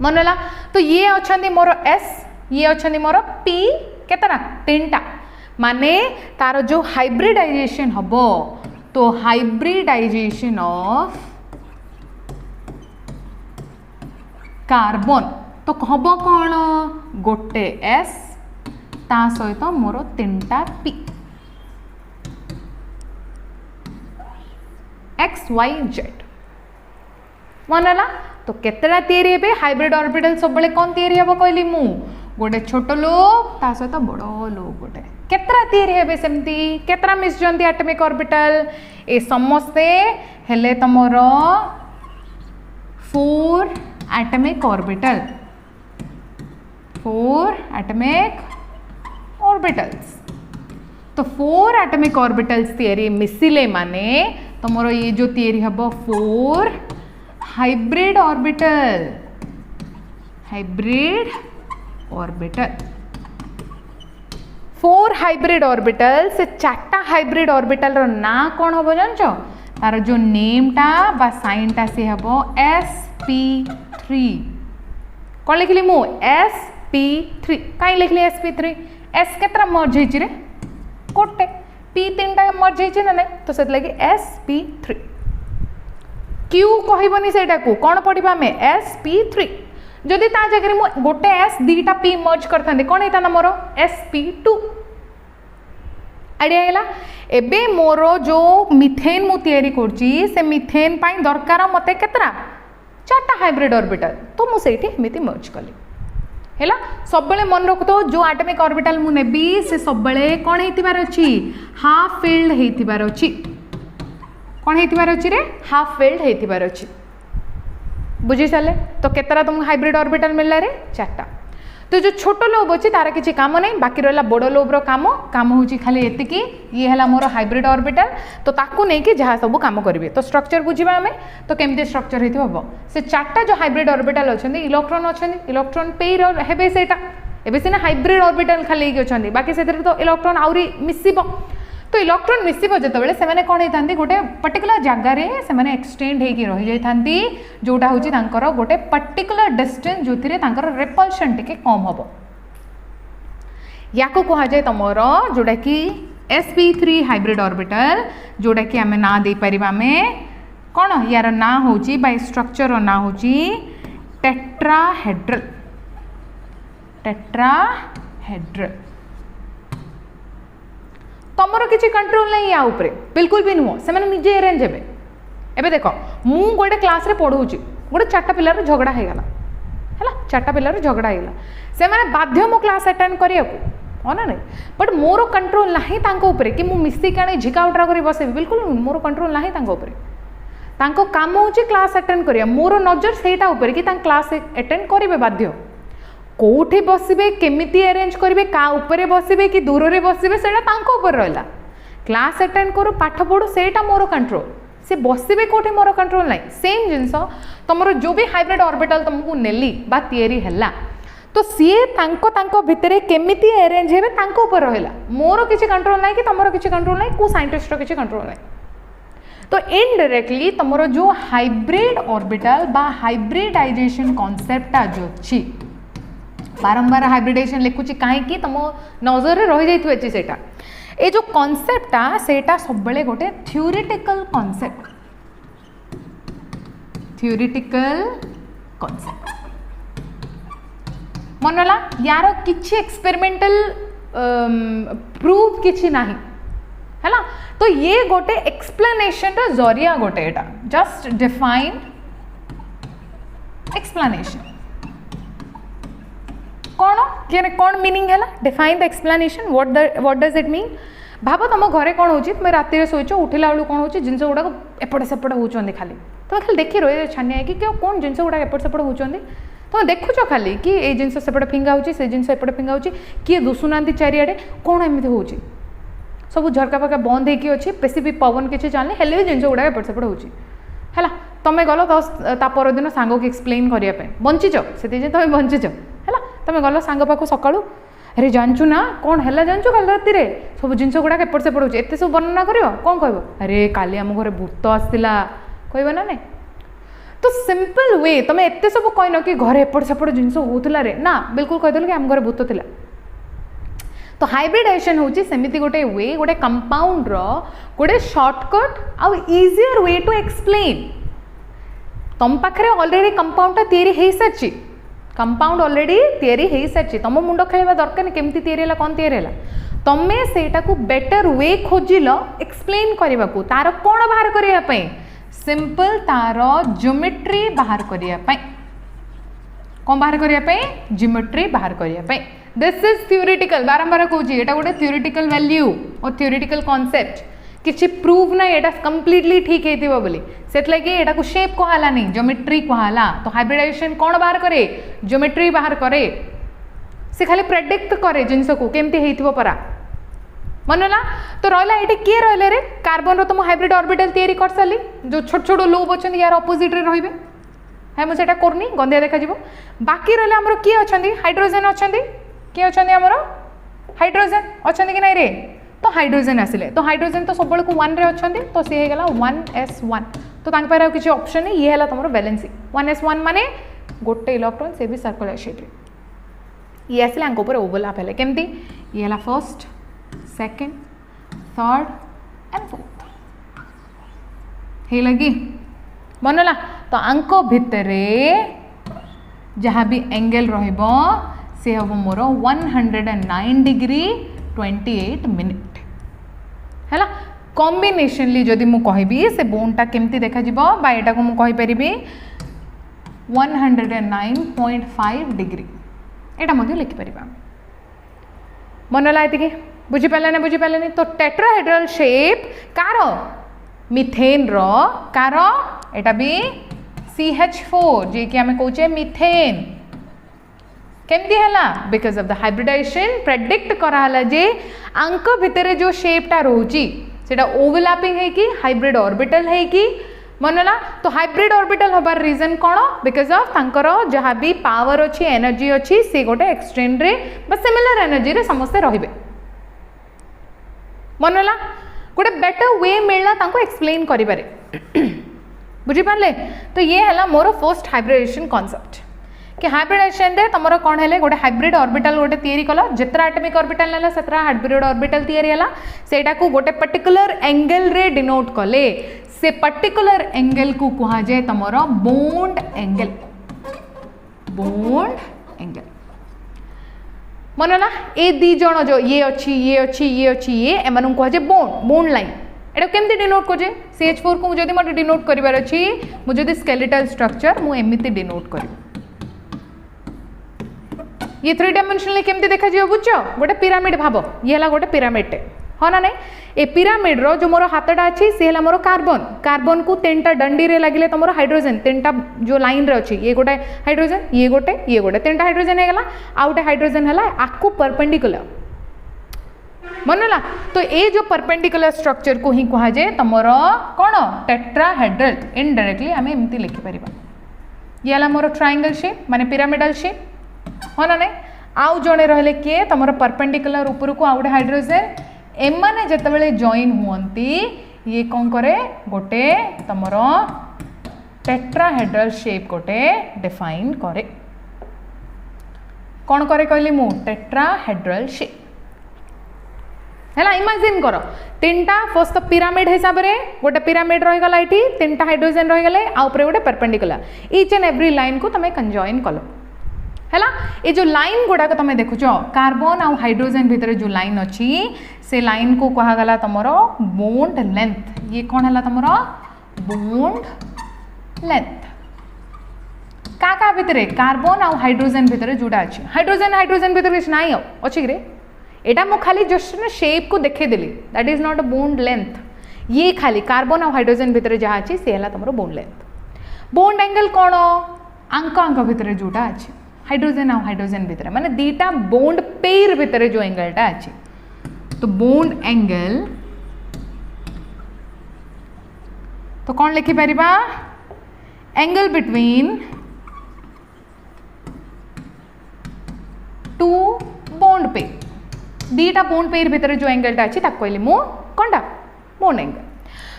मनला तो ये अच्छा मोर एस ये अच्छा मोर पी केतरा तीनटा माने तार जो हाइब्रिडाइजेशन हबो तो हाइब्रिडाइजेशन ऑफ कार्बन तो हम कौन गोटे एस ता सहित मोर तीनटा पी एक्स वाई जेड मनला तो केतटा तैयारी हे हाइब्रिड ऑर्बिटल सब बेले कौन तैयारी हे कहली मु गोटे छोट लोब ता सहित बड़ लोब गोटे केतटा तैयारी हे सेमती केतटा मिसजंती एटॉमिक ऑर्बिटल ए समस्ते हेले तमर 4 एटॉमिक ऑर्बिटल 4 एटॉमिक ऑर्बिटल्स तो 4 एटॉमिक ऑर्बिटल्स तैयारी मिसिले माने तमरो ये जो तैयारी हबो 4 hybrid orbital orbital 4 hybrid orbital से 4टा हाइब्रिड ऑर्बिटल रो ना कौन हम जानछ तार जो नेमटा बा साइनटा से हबो sp3 कौन लिखली मु sp3 कहीं लिखली sp3 s केतरा मर्ज होइछि रे कोटे p तीनटा मर्ज होइछि ना नहीं तो सेत लगी sp3 q कहबनी सेटा को कौन पढ़िबा में sp3 जदि ता जगह मु गोटे s दीटा p मर्ज करथांदे कोन हेता मोर sp2 आइडिया हैला एबे मोर जो मिथेन मु तयारी करची से मिथेन पाई दरकार मते केतरा 4टा हाइब्रिड ऑर्बिटल तो मु सेठी एमिति मर्ज कली हैला सब बेले मन रखतो जो एटॉमिक ऑर्बिटल मु नेबी से सब बेले कोन हेतिबार अछि हाफ फिल्ड हेतिबार अछि कोन हेतिबार अछि रे हाफ फिल्ड हेतिबार अछि बुझी चले तो केतरा तुम हाइब्रिड ऑर्बिटल मिलला रे 4टा तो जो छोट लोब अच्छी तार किसी काम नहीं बाकी रहा बड़ लोब्र काम हूँ खाली एतिकी ये है मोर हाइब्रिड ऑर्बिटल तो ताकू नहीं कि जहाँ सब काम करेंगे तो स्ट्रक्चर बुझा आम तो केमती स्ट्रक्चर होती हम से 4टा जो हाइब्रिड ऑर्बिटल अच्छा इलेक्ट्रॉन अच्छा इलेक्ट्रॉन पेयर हे सेटा एबे सिना हाइब्रिड ऑर्बिटल खाली अच्छा बाकी से तो इलेक्ट्रॉन आउरी मिसिब तो इलेक्ट्रॉन मिसिब जितेबाला से कौन होता गोटे पर्टिकुलर जगार से एक्सटेंड होगी रही जाती जोटा हूँ गोटे पर्टिकुलर डिस्टेंस जो रिपल्शन टिके कम हम या कहुए तुम जोटा कि sp3 हाइब्रिड ऑर्बिटल जोटा कि आम ना दे पारिबा आम कौन यार ना हूँ बाय स्ट्रक्चर ना हूँ टेट्राहेड्रल तुमर किसी कंट्रोल नहीं या ऊपर बिल्कुल भी नुह से निजे अरेंज हे एबे देख मु गोटे क्लास रे पढ़ाऊँ गोटे 4टा पिलार झगड़ा हो गला है 4टा पिलार झगड़ा हो गला से माने बाध्य मो क्लास अटेंड करिया को हो ना नहीं बट मोर कंट्रोल नाही तांको ऊपर कि मु मिस्ती काणे झिका उठरा करी बसे बिल्कुल मोर कंट्रोल नाही तांको ऊपर तांको काम होची क्लास अटेंड करिया मोर नजर सेटा ऊपर कि तां क्लास अटेंड करिवे बाध्य कौटे बसबे केमिति अरेंज करेंगे का ऊपर बसबे कि दूर रे बसबे सेटा तांको ऊपर रहला क्लास अटेंड करू पाठ पढ़ू सेटा मोर कंट्रोल से बसबे कोठे मोर कंट्रोल नहीं सेम जिनस तुमर जो भी हाइब्रिड ऑर्बिटल तुमको नेली बा तयारी हैला तो सीए तांको भितरे केमिति अरेंज हेबे तांको ऊपर रहला मोर किसी कंट्रोल नहीं कि तुमर किसी कंट्रोल नहीं को साइंटिस्ट किसी कंट्रोल नहीं तो इनडायरेक्टली तुमर जो हाइब्रिड ऑर्बिटल बा हाइब्रिडाइजेशन कांसेप्ट जो अछि बारंबार हाइब्रिडेशन लिखुची कहीं तुम नजर रे रही जाइए सेटा ए जो कॉन्सेप्टा सेटा सब बेले गोटे थ्योरेटिकल कॉन्सेप्ट मनला यार किछि एक्सपेरिमेंटल प्रूफ किछि नाही हैला तो ये गोटे एक्सप्लेनेशन रा जरिया गोटे एटा जस्ट डिफाइन एक्सप्लेनेशन कौन मीनिंग है define the explanation what does it mean भाव तुम घरे कौन हो तुम राति शोच उठला बेलू कौन हो जिन गुड़ा एपटे सेपटे होती खाली तुम खाली देखी रही छानिया कि कौन जिन गुड़ा एपट सेपटे होती तुम देखुच खाली कि ये जिन सेपटे फिंगा हो जिन एपटे फिंगा हो किए दुसुना चारिआडे कौन एमती हो सब झरका फरका बंद होगी अच्छी बेसी भी पवन किसी चलनी हेल्ले भी जिन गुड़ा एपट सेपटे होगा तुम्हें गल ता परदिन सांग को एक्सप्लेन करने बंचीच से तुम बंचीच है तुम गल सांग पाक सका अरे जानचु ना कौन है जानचु कल राति सब जिन गुड़ाक एपट सेपट हो एत सब वर्णना कर कौन कह अरे काली आम घर भूत आसला कह ना नहीं तो सिंपल वे तुम एत सब कहन कि घर एपट सेपट जिन होता रे ना बिल्कुल कहीदेल कि आम घर भूत थिला तो हाइब्रिडाइजेशन होची सेमिति गोटे वे गोटे कंपाउंड रो गोटे शॉर्टकट आउ इजियर वे टू एक्सप्लेन तुम पाखे ऑलरेडी कंपाउंड तैयारी हो सारी कंपाउंड ऑलरेडी तैयारी हो सारी तुम मुंड खेलवा दरकार केमती तैयारी है कौन तैयारी है तुम्हें सेटा को बेटर वे खोजिल एक्सप्लेन करने को तार कौन बाहर करने सिंपल तार ज्योमेट्री बाहर करने कौन बाहर करने ज्योमेट्री बाहर करने दिस इज थ्योरेटिकल बारंबार कहूँ यहाँ गोटे थ्योरेटिकल वैल्यू और थ्योरेटिकल कॉन्सेप्ट किसी प्रूव ना यहाँ कंप्लीटली ठीक है बोली से लगे को शेप कहलानी ज्योमेट्री कहला तो हाइब्रिडाइजेशन कौन बाहर करे ज्योमेट्री बाहर करे से खाली प्रेडिक्ट करे जिनस को केमती हो परा मनला तो रहा ये किए रहा रे कार्बन रो तुम हाइब्रिड ऑर्बिटल तैयारी कर सारी जो छोट छोट लूप अच्छा यार अपोजिट रे रहिबे है मुझे करनी गंदिया देखा बाकी रहा आमर किए अच्छा हाइड्रोजेन अच्छा किए अच्छा आमर हाइड्रोजेन अच्छा कि नहीं रे तो हाइड्रोजेन आसिले तो हाइड्रोजेन तो सब को 1 रे अच्छा तो सी होगा 1s1 तो पाखे किसी ऑप्शन नहीं ये है तुम बैलेंसी 1s1 माने गोटे इलेक्ट्रॉन से भी सर्कुलर शेप ये आसिले आंक ऊपर ओवरलैप है केमती ये है first second third and fourth है लगी मनला तो आंक भितरे जहाँ भी एंगल रहिबो से हम मोर 109 डिग्री 28 मिनिट है कॉम्बिनेशनली जदि मु कहबी से बोनटा केमती देखा जिवो बा एटा को मु कहि परिबी 109.5 डिग्री एटा मध्ये लिखि परिबा मनला एतिके बुझी पाले तो टेट्राहेड्रल शेप कार मिथेन रो कार एटा भी CH4 जे कि आमे कहूचे मिथेन केमती है because of the hybridisation predict कराला जे आंक भितर जो शेपटा रोची सेटा ओवरलैपिंग है कि हाइब्रिड ऑर्बिटल है कि मनला तो हाइब्रिड ऑर्बिटल होबार रीजन कौन बिकॉज ऑफ तांकर जहाँ भी पावर अच्छी एनर्जी अच्छी से गोटे एक्सचेंज रे बा सिमिलर एनर्जी रे समस्ते रहिबे मनला गोटे बेटर वे मिलना तांको एक्सप्लेन करिबारे बुझी पाले तो ये है मोर फर्स्ट हाइब्रिडाइजेशन कॉन्सेप्ट कि हाइब्रिडाइजेशन रे तमरो कौन है गोटे हाइब्रिड ऑर्बिटल गोटे तैयारी कल जितना एटमिक ऑर्बिटल नाला सेतरा हाइब्रिड ऑर्बिटल तैयारी है सेटा को गोटे पर्टिकुलर एंगल रे डिनोट कले से पर्टिकुलर एंगल को कहा जाए तमरो बॉन्ड एंगल मनला ए दी जण जो ये अच्छी ये अच्छी ये अच्छी ये एमन कहा जाए बॉन्ड लाइन एटा केमती डिनोट करे CH4 को जदि मते डिनोट करिवार अछि मुझे स्केलेटल स्ट्रक्चर मु एमिति डिनोट करी ये 3 डायमेंशनली केमती देखा जियो बुझ गोटे पिरामिड भाव ये है गोटे पिरामिड हाँ ना नहीं ए पिरामिड रो जो मोर हाथटा अच्छी सी है मोर कार्बन को 3टा डंडी रे लगिले तुम हाइड्रोजेन 3टा जो लाइन रे अच्छी ये गोटे हाइड्रोजेन ये गोटे 3टा हाइड्रोजेन है गला आ गोटे हाइड्रोजेन है आकु परपेंडिकुलर मनला तो ये जो परपेंडिकुलर स्ट्रक्चर को ही कहा जाए तुमर कौन टेट्राहेड्रल इनडायरेक्टली आम एमती लिखिपर ये है मोर ट्रायंगल शेप माने पिरामिडल शेप हाँ ना नहीं आउ जड़े रहिले किए तुम परपेंडिकुलर ऊपर को आउटे हाइड्रोजेन एमाने जेतेबेले जॉइन हुअंती ये कौन करे गोटे तुमर टेट्राहेड्रल शेप गोटे डिफाइन करे कौन करे कहली मु टेट्राहेड्रल शेप है इमेजिन कर 3टा फर्स्ट पिरामिड हिसाब से गोटे पिरामिड रहीगला ये 3टा हाइड्रोजेन रहीगले आउपर गोटे perpendicular each and every line को तुम कंजॉइन कल है ये जो लाइन गुड़ाक तुम देखुच कार्बन आउ हाइड्रोजेन भितर जो लाइन अच्छी से लाइन को कहगला तुमर बॉन्ड लेंथ ये कौन है तुमर बॉन्ड लेंथ का भितर कार्बन आउ हाइड्रोजेन भितर जोड़ा अच्छी हाइड्रोजेन भितर किसी ना अच्छी रे एटा मु खाली जस्ट ना शेप को देखेदेली that is not a bond length ये खाली कार्बन आउ हाइड्रोजेन भितर जहाँ अच्छी सी है तुम बॉन्ड लेंथ बॉन्ड एंगल कौन आंक भितर जोड़ा अच्छी हाइड्रोजेन आउ हाइड्रोजेन भितर माने दीटा बॉन्ड पेयर भितर जो एंगलटा अच्छी तो बॉन्ड एंगल तो कौन लिखि परिबा angle between two bond pair दीटा बोन्ड पेयर भितर जो एंगलटा अच्छी कहली मु कौनटा बोन्ड एंगल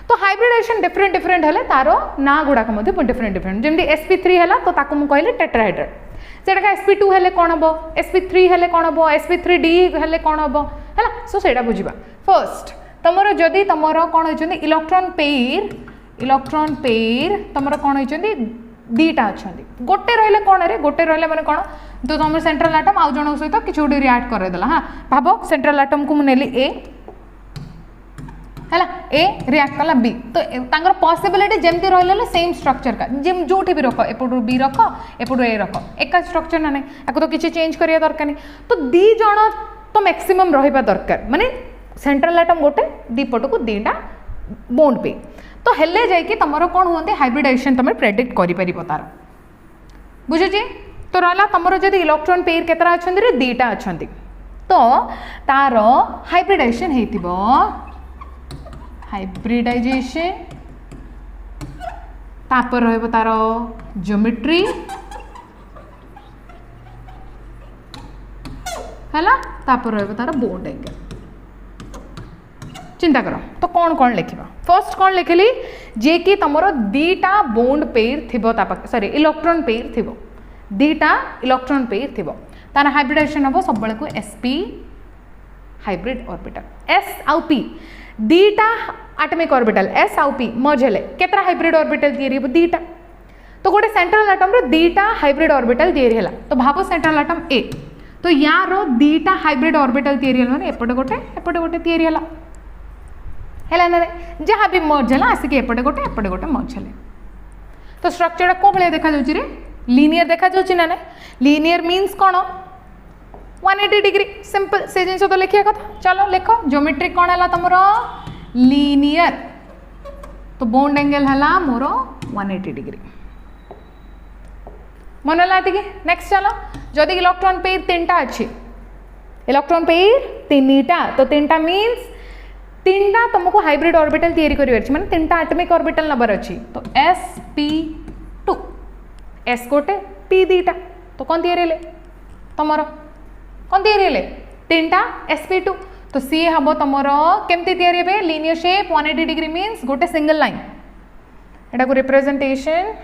तो हाइब्रिडेशन डिफरेंट डिफरेंट है तार ना गुड़ाक डिफरेंट डिफरेंट जमी sp3 है तो ताकू मुझे कहली टेट्राहेड्रल सेटा sp2 है कौन हम sp3 है कौन हम sp3d है कौन हम है सो सेटा बुझा फर्स्ट तुमर जदि तुमर कौन होती इलेक्ट्रॉन पेयर तुमर कौन होती दीटा अच्छा गोटे रही कौन रे गोटे रही मैंने कौन तो तुम सेंट्रल आटम आउ जन सहित किसी गोटे रिएक्ट करदेला हाँ भाव सेंट्रल आटम को मुझे ए है ए रिएक्ट कला बी तो पॉसिबिलिटी जमती रही सेम स्ट्रक्चर का जो भी रख एपटू बी रख एपटू ए रख एक स्ट्रक्चर ना नहीं आपको तो किसी चेंज करिया दरकार नहीं तो दी जन तो मैक्सिमम रहिबा दरकार माने सेंट्रल आटम गोटे दीपट को दीटा बोन्ड पे तो हेले जाइए तुम कौन होती हाइब्रिडाइजेशन तुम प्रेडिक्ट कर तार बुझुची तो रहा तुम जब इलेक्ट्रॉन पेयर केतरा अच्छा रे दीटा अच्छा तो तार हाइब्रिडाइजेशन होइतिबो हाइब्रिडाइजेशन तापर रहिबो तार ज्योमेट्री हैला तापर रहिबो तार बोन्ड एंगल चिंता करो तो कौन कौन लिखा फर्स्ट कौन लिखली जे कि तुम दीटा बोन्ड पेयर थिबो सॉरी इलेक्ट्रॉन पेयर थिबो दीटा इलेक्ट्रॉन पेयर थिबो तार हाइब्रिडाइजेशन हम सब को sp हाइब्रिड ऑर्बिटल s आउ p दीटा एटॉमिक ऑर्बिटल s आउ p मर्ज हेले केतरा हाइब्रिड ऑर्बिटल तैयारी हो दीटा तो गोटे सेंट्रल आटम रो दीटा हाइब्रिड ऑर्बिटल तैयारी हैला तो भाव सेंट्रल आटम a तो यार दीटा हाइब्रिड ऑर्बिटल तैयारी हैला माने एपटे गोटे तैयारी हैला है ना जहाँ भी मर्ज है आसिक एपटे गोटे मर्ज है तो स्ट्रक्चर को भाई देखा जाऊँ रे लीनियर देखा जाऊँ ना लीनियर मीन्स कौन 180 डिग्री सिंपल से जिन तो लिखिया कथा चलो लिख ज्योमेट्री कौन है तुम लीनियर तो बोन्ड एंगल है मोर 180 डिग्री मन है नेक्स्ट चलो जदि इलेक्ट्रॉन पेयर 3टा अच्छी इलेक्ट्रॉन पेयर 3टा तो 3टा मीन्स 3टा तुमको हाइब्रिड ऑर्बिटल तैयारी करिवार माने 3टा एटॉमिक ऑर्बिटल नंबर अच्छी तो sp2 s गोटे p दीटा तो कौन तैयारी ले तुमर कौन तैयारी ले 3टा sp2 तो सी हम तुमर केमती तैयारी हे लीनियर शेप 180 डिग्री मीन्स गोटे सिंगल लाइन एटा को रिप्रेजेंटेशन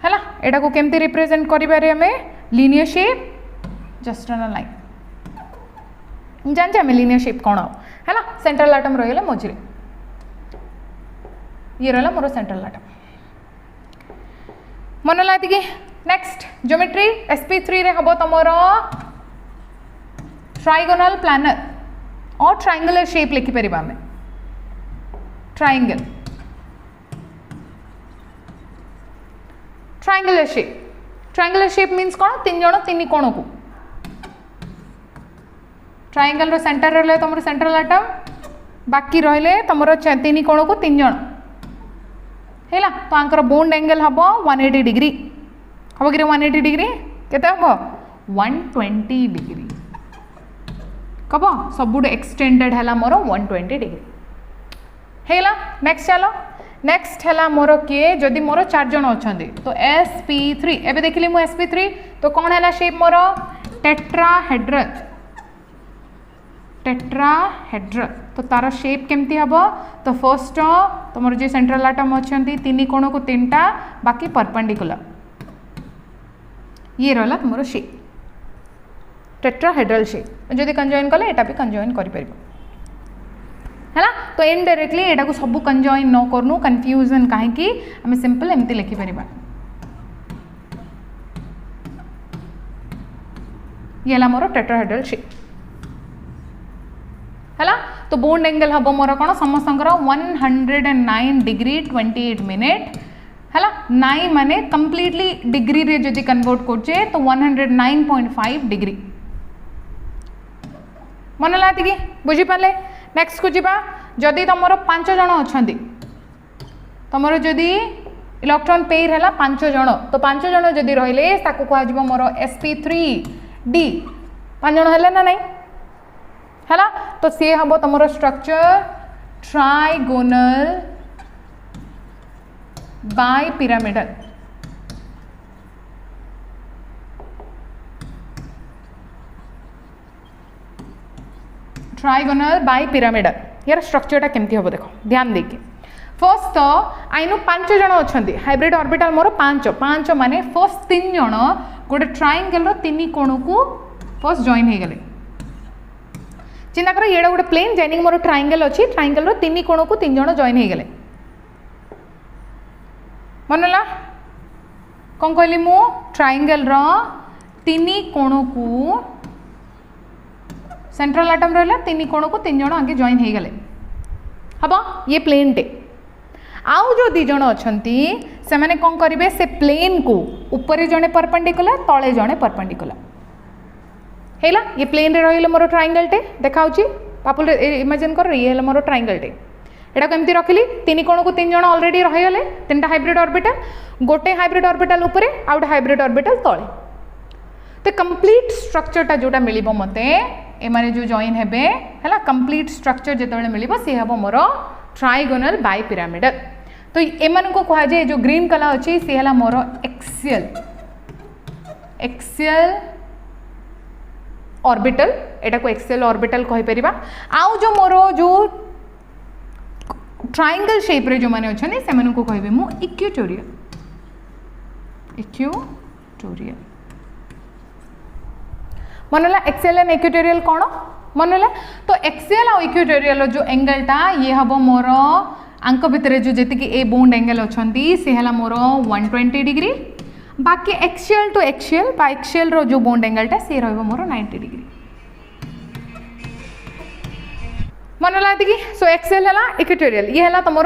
हैला एटा को केमती रिप्रेजेंट करिबारे हमें linear shape just on a line जानते हमें लीनियर शेप कौन है ना सेंट्रल आटम रही मझे ये रहा मोर सेंट्रल आटम मन लाती कि नेक्स्ट ज्योमेट्री sp3 रे हम तुम ट्राइगोनल प्लानर और ट्रायंगुलर शेप लिखिपर आम ट्रायंगुलर शेप मीन्स कौन 3 जण 3 कोण को ट्रायंगल रो सेंटर रहे तुम सेंट्रल आटम बाकी रहिले तुम 3 कोण को 3 जण है तो आंकर बोन्ड एंगल हम 180 डिग्री हम कि 180 डिग्री केते हम 120 डिग्री कब सब एक्सटेंडेड है मोर 120 डिग्री है नेक्स्ट चलो नेक्स्ट है मोर किए जदि मोर 4 जण अच्छा तो sp3 एबे देखिली मु sp3 तो कौन है शेप मोर टेट्राहेड्रल तो तार शेप केमती हम तो फर्स्ट तुम जो सेंट्रल आटम अच्छा 3 कोण को 3टा बाकी परपेंडिकुलर ये रहा तुम शेप टेट्राहेड्रल शेप जदि कंजॉइन कले एटा भी कंजॉइन कर तो इनडायरेक्टली एटा को सब कंजॉइन न करनु कंफ्यूजन कहीं आम सिंपल एमती लिखिपर ये मोर टेट्राहेड्रल शेप है तो बोन्ड एंगल हम मोर कौन समस्त 109 डिग्री 28 मिनिट है 9 माने कंप्लीटली डिग्री रे जदि कन्वर्ट करछे तो 109.5 डिग्री मन लाती कि बुझी पाले नेक्स्ट को जीवा जदि तुम 5 जण अच्छा तुम जदि इलेक्ट्रॉन पेयर है 5 जण तो 5 जण जदि रहिले ताको कह मोर sp3d 5 जण है ना नहीं है तो सी हम तुम structure trigonal bipyramidal trigonal bipyramidal यार स्ट्रक्चरटा केमती हम देख ध्यान देकी फर्स्ट तो आईनु 5 जन अच्छा हाइब्रिड ऑर्बिटल मोर 5 माने फर्स्ट 3 जन गोटे ट्राइंगल तीन कोण को फर्स्ट जॉइन हो गले चिंता कर ये गोटे प्लेन जॉइनिंग मोर ट्राइंगल अच्छी ट्राइंगल तीन कोण को 3 जन जॉइन हो गले मनला कौन कहली मु ट्राइंगल तीन कोण को सेंट्रल एटम रहा 3 कोण को 3 जन आगे जॉइन हो गले हम ये प्लेन टे आउ जो 2 जन अच्छा से मैंने कौन करेंगे से प्लेन को ऊपर जड़े परपेंडिकुलर तले जड़े परपेंडिकुलर है ये प्लेन रे रही मोर ट्राइंगल टे देखा पापुल इमेजिन कर ये मोर ट्राइंगल टे एटा केमती रखिली 3 कोण को 3 जन ऑलरेडी रहीगले 3टा हाइब्रिड ऑर्बिटल गोटे हाइब्रिड ऑर्बिटल ऊपर आउ गोटे हाइब्रिड ऑर्बिटल तले तो कंप्लीट स्ट्रक्चरटा जोटा मिलिबो मते एमाने जो जॉइन हेबे हैला कंप्लीट स्ट्रक्चर जेतेबेले मिलिबो से हेबो मोर ट्राइगोनल बाय पिरामिडल तो एमान को कहा जाए जो ग्रीन कलर अच्छी सी है मोर एक्सियल ऑर्बिटल एटा को एक्सियल ऑर्बिटल कहि परिबा आउ जो मोर जो ट्राइंगल शेप रे जो माने अछने से माने को कहबे मु इक्वेटोरियल मनला एक्सियल एंड इक्वेटोरियल कौन मनला तो एक्सियल और इक्वेटोरियल जो एंगलटा ये हम मोर आंक भितर जो जी ए बोन्ड एंगल अच्छा सी है मोर 120 डिग्री बाकी एक्सियल टू एक्सियल बा एक्सियल रो जो बोन्ड एंगलटा सी रोर 90 डिग्री मनला ये सो एक्सियल है इक्वेटोरियल ये है तुम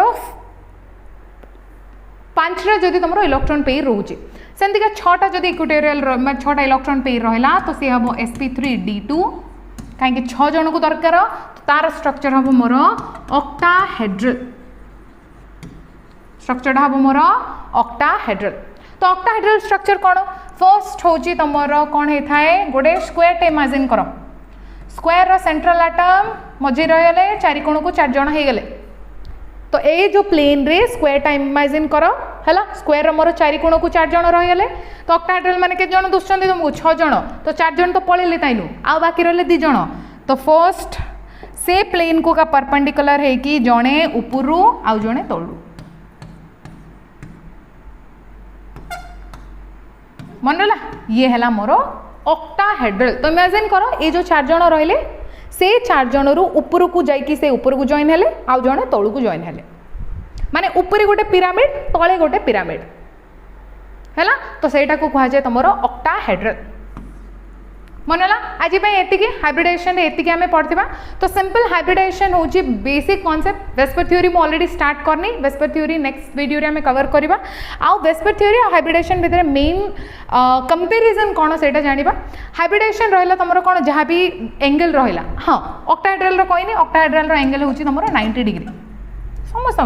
5टा जदि तुम इलेक्ट्रॉन पेयर रोचे सेमती 6टा जदि इक्वेटोरियल 6टा इलेक्ट्रॉन पेयर रहा तो सी हम sp3d2 कहीं 6 जन को दरकार तो तार स्ट्रक्चर हम मोर ऑक्टाहेड्रल स्ट्रक्चर हम मोर ऑक्टाहेड्रल तो ऑक्टाहेड्रल स्ट्रक्चर कौन फर्स्ट हूँ तुम कौन होता है गोटे स्क्वायर टे इमेजिन कर स्क्वायर सेंट्रल एटम मझे रही 4 कोण को 4 जन हो गले तो ये जो प्लेन रे स्क्वायर टा इमेजिन कर है स्क्वायर मोर 4 कोण को 4 जन रहीगले तो ऑक्टाहेड्रल माने केते जन दुष्चंदी तुमको 6 जन तो 4 जन तो पळेले ताइनु आ बाकी रहले 2 जन तो फर्स्ट से प्लेन को का परपेंडिकुलर है कि जणे ऊपरू आउ जणे तळू मनला ये है मोर ऑक्टाहेड्रल तो इमेजिन करो ये जो 4 जन रहिले से 4 जन रु ऊपर को जाइकी से ऊपर को जॉइन हेले आउ जणे तळू को जॉइन हेले माने ऊपर गोटे पिरामिड तले गोटे पिरामिड हैला तो सेटा को कहा जाए तुमरो ऑक्टाहेड्रल मनला आज एतिकी हाइब्रिडाइजेशन एतिकी आमे पढ़थिबा तो सिंपल हाइब्रिडाइजेशन होची बेसिक कांसेप्ट वेस्पर थ्योरी मु ऑलरेडी स्टार्ट करनी वेस्पर थ्योरी नेक्स्ट वीडियो रे आमे कवर करबा आ वेस्पर थ्योरी और हाइब्रिडाइजेशन भितर मेन कंपैरिजन कोन सेटा जानिबा हाइब्रिडाइजेशन रहला तमरो कोन जहा भी एंगल रहला हां ऑक्टाहेड्रल रो कोइनी ऑक्टाहेड्रल रो एंगल होची तमरो 90 डिग्री समस्त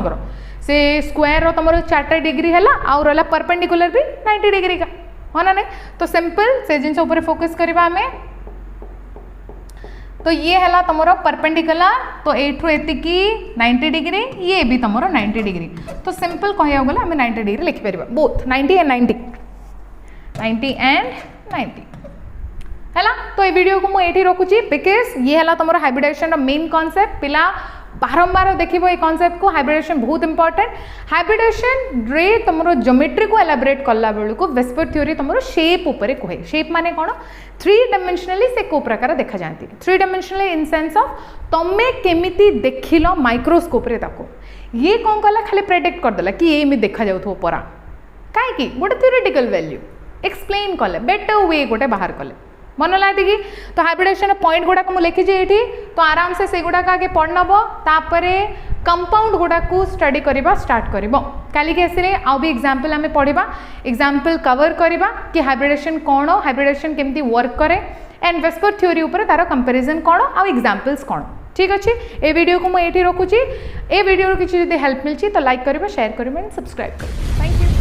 से स्क्वायर रो तमरो 4 डिग्री हैला आ रहला परपेंडिकुलर भी 90 डिग्री का हो ना नहीं तो सिंपल से जिन ऊपर फोकस करबा हमें तो ये है तुम परपेंडिकुलर तो एठू एतिकी 90 डिग्री ये भी तुम 90 डिग्री तो सिंपल कह गले आम 90 डिग्री लिखिपर बोथ 90 एंड 90 है तो ये वीडियो को मुझे रखुची बिकज ये है तुम हाइब्रिडाइजेशन मेन कॉन्सेप्ट पिला बारंबार देखो ये कॉन्सेप्ट को हाइब्रिडेशन बहुत इंपॉर्टेंट हाइब्रिडेशन रे तुम ज्योमेट्री को एलाबोरेट कला बेलू को वेस्पर थ्योरी तुम शेप उपरे कहे शेप माने कौन 3 डायमेंशनली से को प्रकार देखा जाती 3 डायमेंशनली इन सेंस ऑफ तमे केमिति देखिल माइक्रोस्कोप रे ताको ये कौन कला खाली प्रेडिक्ट करदेला कि ये एमि देखा जाउथो परा काहे गोटे थ्योरेटिकल वैल्यू एक्सप्लेन कले बेटर वे गोटे बाहर कले मन लाती कि तो हाइब्रिडेशन पॉइंट गुड़ाक मुझे लिखी ये तो आराम से गुड़ाक आगे पढ़नब तापर कंपाउंड गुड़ाक स्टडी करवा स्टार्ट कर काली के आसिले आउ भी एग्जांपल आम पढ़ा एग्जांपल कवर करवा कि हाइब्रिडेशन कौन हाइब्रिडेशन केमती वर्क करे एंड वेस्पर थ्योरी उपर तार कंपैरिजन कौन आउ एग्जांपल्स कौन ठीक अच्छे ये वीडियो को मुझे रखुची ए वीडियो किसी हेल्प मिली तो लाइक करेंगे शेयर करेंगे एंड सब्सक्राइब करेंगे थैंक यू।